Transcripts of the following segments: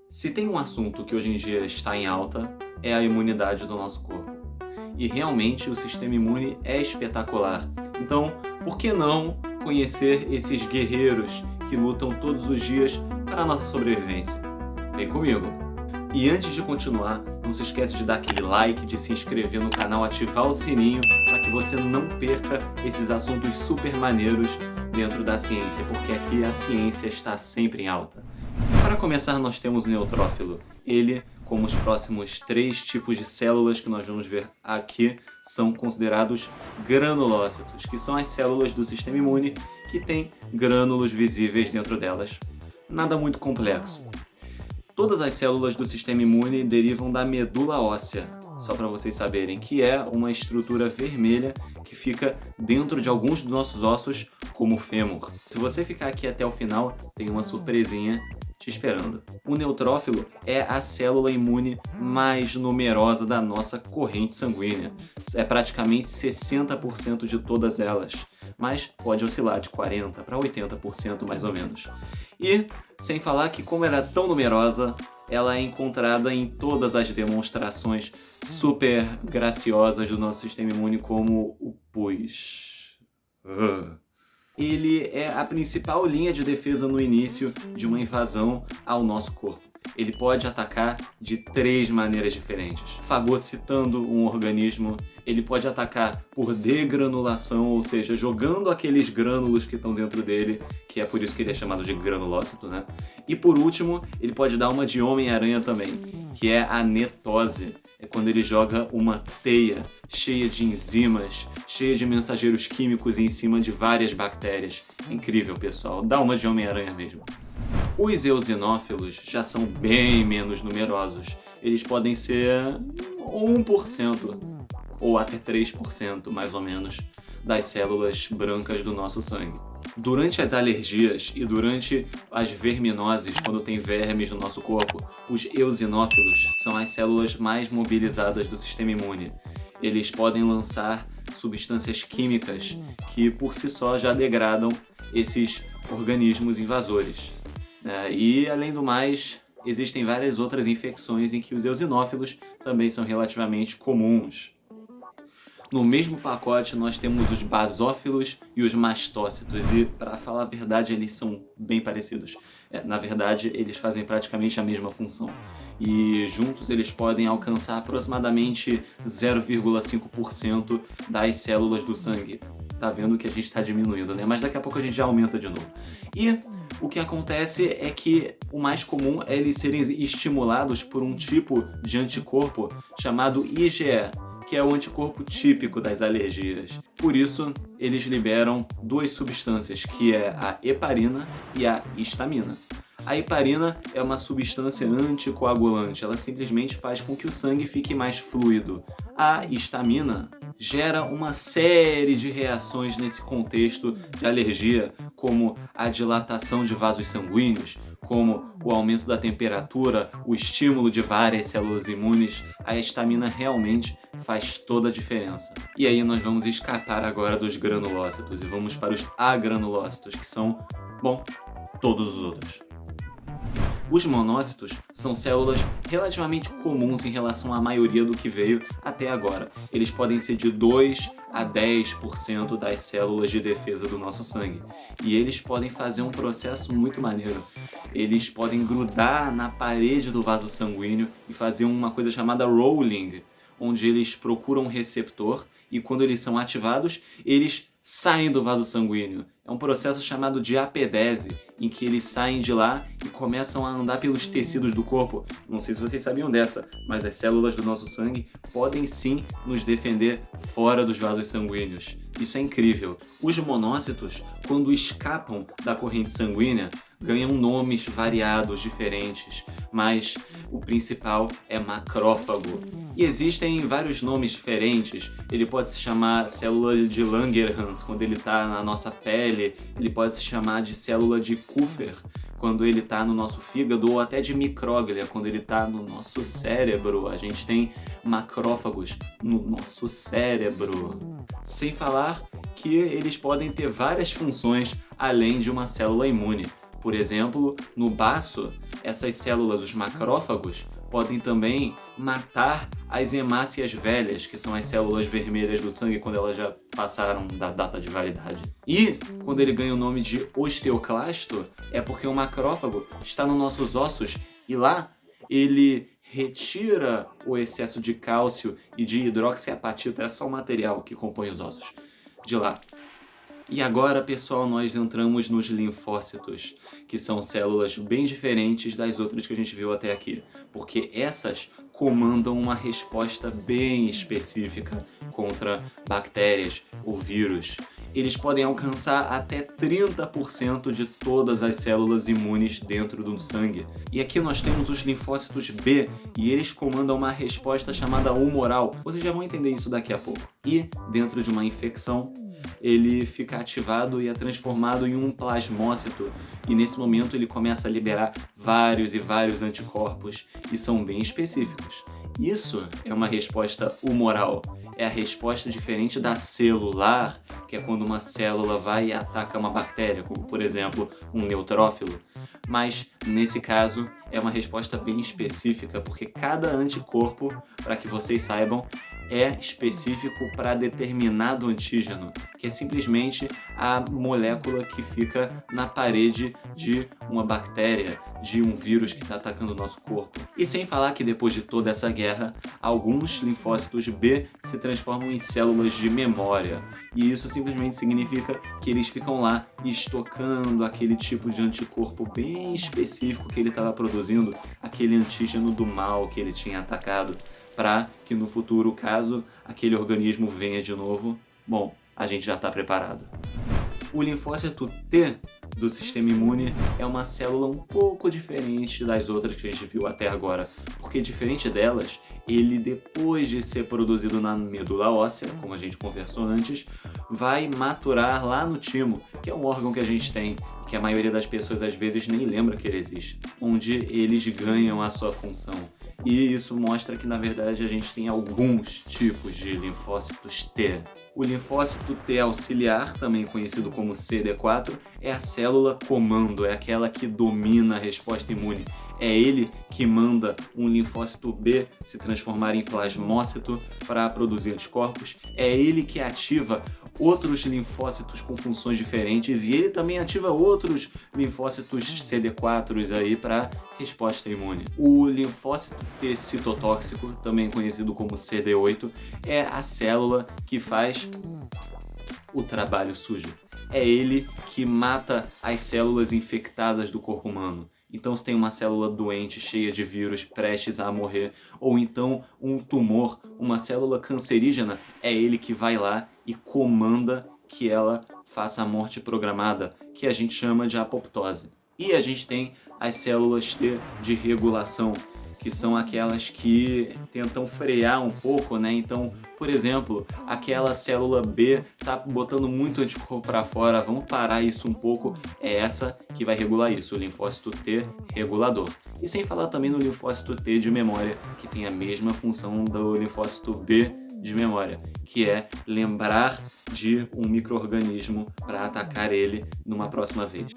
Se tem um assunto que hoje em dia está em alta, é a imunidade do nosso corpo. E realmente o sistema imune é espetacular. Então, por que não conhecer esses guerreiros que lutam todos os dias para a nossa sobrevivência? Vem comigo! E antes de continuar, não se esquece de dar aquele like, de se inscrever no canal, ativar o sininho para que você não perca esses assuntos super maneiros dentro da ciência, porque aqui a ciência está sempre em alta. Para começar, nós temos o neutrófilo. Ele, como os próximos 3 tipos de células que nós vamos ver aqui, são considerados granulócitos, que são as células do sistema imune que têm grânulos visíveis dentro delas. Nada muito complexo. Todas as células do sistema imune derivam da medula óssea, só para vocês saberem, que é uma estrutura vermelha que fica dentro de alguns dos nossos ossos, como o fêmur. Se você ficar aqui até o final, tem uma surpresinha te esperando. O neutrófilo é a célula imune mais numerosa da nossa corrente sanguínea. É praticamente 60% de todas elas, mas pode oscilar de 40% para 80% mais ou menos. E, sem falar que como ela é tão numerosa, ela é encontrada em todas as demonstrações super graciosas do nosso sistema imune, como o pus. Ele é a principal linha de defesa no início de uma invasão ao nosso corpo. Ele pode atacar de 3 maneiras diferentes. Fagocitando um organismo, ele pode atacar por degranulação, ou seja, jogando aqueles grânulos que estão dentro dele, que é por isso que ele é chamado de granulócito, né? E por último, ele pode dar uma de Homem-Aranha também, que é a netose. É quando ele joga uma teia cheia de enzimas, cheia de mensageiros químicos em cima de várias bactérias. Incrível, pessoal. Dá uma de Homem-Aranha mesmo. Os eosinófilos já são bem menos numerosos. Eles podem ser 1% ou até 3%, mais ou menos, das células brancas do nosso sangue. Durante as alergias e durante as verminoses, quando tem vermes no nosso corpo, os eosinófilos são as células mais mobilizadas do sistema imune. Eles podem lançar substâncias químicas que por si só já degradam esses organismos invasores. E, além do mais, existem várias outras infecções em que os eosinófilos também são relativamente comuns. No mesmo pacote, nós temos os basófilos e os mastócitos, e, para falar a verdade, eles são bem parecidos. Na verdade, eles fazem praticamente a mesma função. E juntos eles podem alcançar aproximadamente 0,5% das células do sangue. Tá vendo que a gente está diminuindo, né? Mas daqui a pouco a gente já aumenta de novo. E o que acontece é que o mais comum é eles serem estimulados por um tipo de anticorpo chamado IgE, que é o anticorpo típico das alergias. Por isso, eles liberam 2 substâncias, que é a heparina e a histamina. A heparina é uma substância anticoagulante, ela simplesmente faz com que o sangue fique mais fluido. A histamina gera uma série de reações nesse contexto de alergia, como a dilatação de vasos sanguíneos, como o aumento da temperatura, o estímulo de várias células imunes. A histamina realmente faz toda a diferença. E aí nós vamos escapar agora dos granulócitos e vamos para os agranulócitos, que são, bom, todos os outros. Os monócitos são células relativamente comuns em relação à maioria do que veio até agora. Eles podem ser de 2 a 10% das células de defesa do nosso sangue. E eles podem fazer um processo muito maneiro. Eles podem grudar na parede do vaso sanguíneo e fazer uma coisa chamada rolling, onde eles procuram um receptor e quando eles são ativados, eles saem do vaso sanguíneo. É um processo chamado de apedese, em que eles saem de lá e começam a andar pelos tecidos do corpo. Não sei se vocês sabiam dessa, mas as células do nosso sangue podem sim nos defender fora dos vasos sanguíneos. Isso é incrível. Os monócitos, quando escapam da corrente sanguínea, ganham nomes variados, diferentes, mas o principal é macrófago. E existem vários nomes diferentes. Ele pode se chamar célula de Langerhans, quando ele está na nossa pele. Ele pode se chamar de célula de Kupffer, quando ele está no nosso fígado, ou até de micróglia, quando ele está no nosso cérebro. A gente tem macrófagos no nosso cérebro. Sem falar que eles podem ter várias funções além de uma célula imune. Por exemplo, no baço, essas células, os macrófagos, podem também matar as hemácias velhas, que são as células vermelhas do sangue quando elas já passaram da data de validade. E quando ele ganha o nome de osteoclasto, é porque o macrófago está nos nossos ossos e lá ele retira o excesso de cálcio e de hidroxiapatita, é só o material que compõe os ossos, de lá. E agora, pessoal, nós entramos nos linfócitos, que são células bem diferentes das outras que a gente viu até aqui, porque essas comandam uma resposta bem específica contra bactérias ou vírus. Eles podem alcançar até 30% de todas as células imunes dentro do sangue. E aqui nós temos os linfócitos B, e eles comandam uma resposta chamada humoral. Vocês já vão entender isso daqui a pouco. E dentro de uma infecção, ele fica ativado e é transformado em um plasmócito, e nesse momento ele começa a liberar vários e vários anticorpos, e são bem específicos. Isso é uma resposta humoral, é a resposta diferente da celular, que é quando uma célula vai e ataca uma bactéria, como por exemplo um neutrófilo. Mas nesse caso é uma resposta bem específica, porque cada anticorpo, para que vocês saibam, é específico para determinado antígeno, que é simplesmente a molécula que fica na parede de uma bactéria, de um vírus que está atacando o nosso corpo. E sem falar que depois de toda essa guerra, alguns linfócitos B se transformam em células de memória. E isso simplesmente significa que eles ficam lá estocando aquele tipo de anticorpo bem específico que ele estava produzindo, aquele antígeno do mal que ele tinha atacado, para que no futuro, caso aquele organismo venha de novo, bom, a gente já está preparado. O linfócito T do sistema imune é uma célula um pouco diferente das outras que a gente viu até agora, porque diferente delas, ele depois de ser produzido na medula óssea, como a gente conversou antes, vai maturar lá no timo, que é um órgão que a gente tem, que a maioria das pessoas às vezes nem lembra que ele existe, onde eles ganham a sua função. E isso mostra que, na verdade, a gente tem alguns tipos de linfócitos T. O linfócito T auxiliar, também conhecido como CD4, é a célula comando, é aquela que domina a resposta imune. É ele que manda um linfócito B se transformar em plasmócito para produzir anticorpos. É ele que ativa outros linfócitos com funções diferentes e ele também ativa outros linfócitos CD4 aí para resposta imune. O linfócito T citotóxico, também conhecido como CD8, é a célula que faz o trabalho sujo. É ele que mata as células infectadas do corpo humano. Então, se tem uma célula doente, cheia de vírus, prestes a morrer, ou então um tumor, uma célula cancerígena, é ele que vai lá e comanda que ela faça a morte programada, que a gente chama de apoptose. E a gente tem as células T de regulação, que são aquelas que tentam frear um pouco, né? Então, por exemplo, aquela célula B tá botando muito anticorpo para fora, vamos parar isso um pouco, é essa que vai regular isso, o linfócito T regulador. E sem falar também no linfócito T de memória, que tem a mesma função do linfócito B de memória, que é lembrar de um micro-organismo para atacar ele numa próxima vez.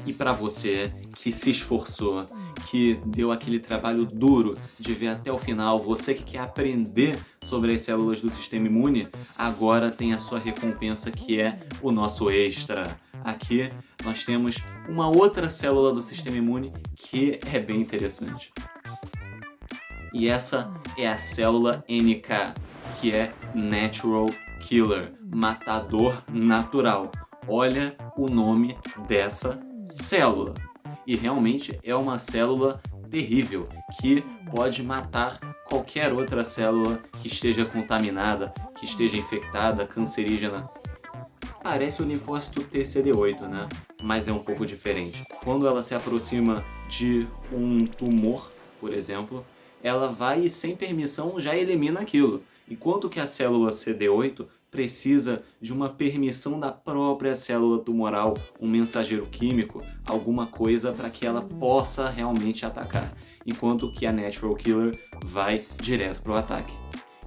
E para você que se esforçou, que deu aquele trabalho duro de ver até o final, você que quer aprender sobre as células do sistema imune, agora tem a sua recompensa, que é o nosso extra. Aqui nós temos uma outra célula do sistema imune que é bem interessante. E essa é a célula NK, que é Natural Killer, matador natural. Olha o nome dessa célula. E realmente é uma célula terrível, que pode matar qualquer outra célula que esteja contaminada, que esteja infectada, cancerígena. Parece o linfócito TCD8, né? Mas é um pouco diferente. Quando ela se aproxima de um tumor, por exemplo, ela vai e sem permissão já elimina aquilo. Enquanto que a célula CD8 precisa de uma permissão da própria célula tumoral, um mensageiro químico, alguma coisa para que ela possa realmente atacar. Enquanto que a Natural Killer vai direto para o ataque.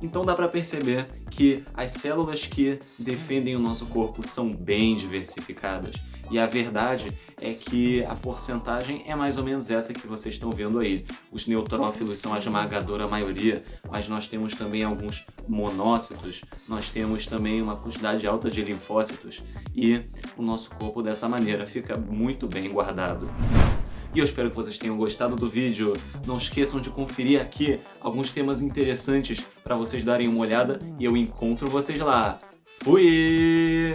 Então dá para perceber que as células que defendem o nosso corpo são bem diversificadas. E a verdade é que a porcentagem é mais ou menos essa que vocês estão vendo aí. Os neutrófilos são a esmagadora maioria, mas nós temos também alguns monócitos, nós temos também uma quantidade alta de linfócitos e o nosso corpo dessa maneira fica muito bem guardado. E eu espero que vocês tenham gostado do vídeo. Não esqueçam de conferir aqui alguns temas interessantes para vocês darem uma olhada e eu encontro vocês lá. Fui!